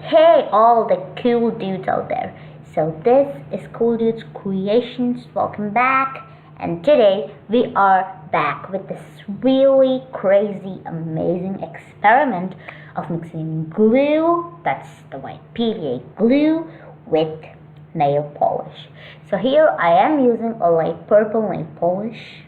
Hey, all the cool dudes out there. So, this is Cool Dudes Creations. Welcome back. And today we are back with this really crazy, amazing experiment of mixing glue, that's the white PVA glue, with nail polish. So, here I am using a light purple nail polish,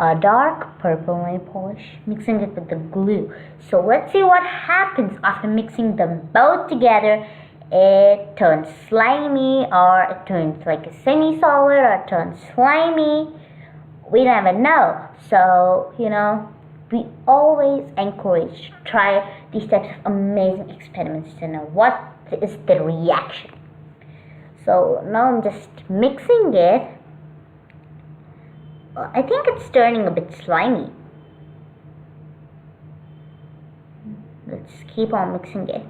a dark purple nail polish, mixing it with the glue. So let's see what happens after mixing them both together. It turns slimy, or it turns like a semi-solid, or it turns slimy. We never know. So, we always encourage to try these types of amazing experiments to know what is the reaction. So now I'm just mixing it. I think it's turning a bit slimy. Let's keep on mixing it.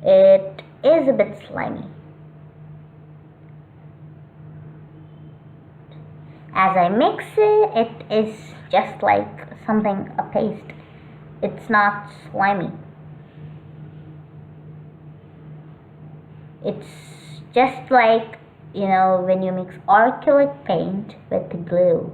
It is a bit slimy. As I mix it, it is just like something, a paste. It's not slimy. It's just like when you mix acrylic paint with the glue.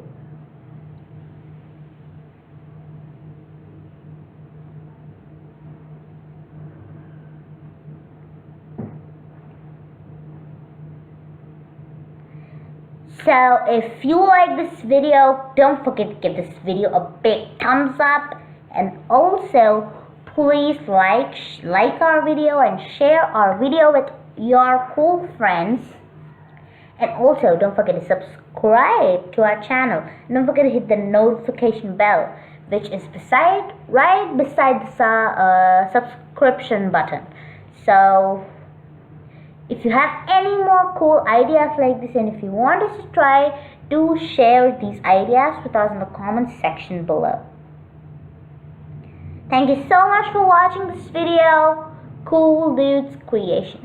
So if you like this video, don't forget to give this video a big thumbs up, and also please like our video and share our video with your cool friends. And also, don't forget to subscribe to our channel. Don't forget to hit the notification bell, which is right beside the subscription button. So, if you have any more cool ideas like this, and if you want us to try, do share these ideas with us in the comment section below. Thank you so much for watching this video. Cool Dudes Creations.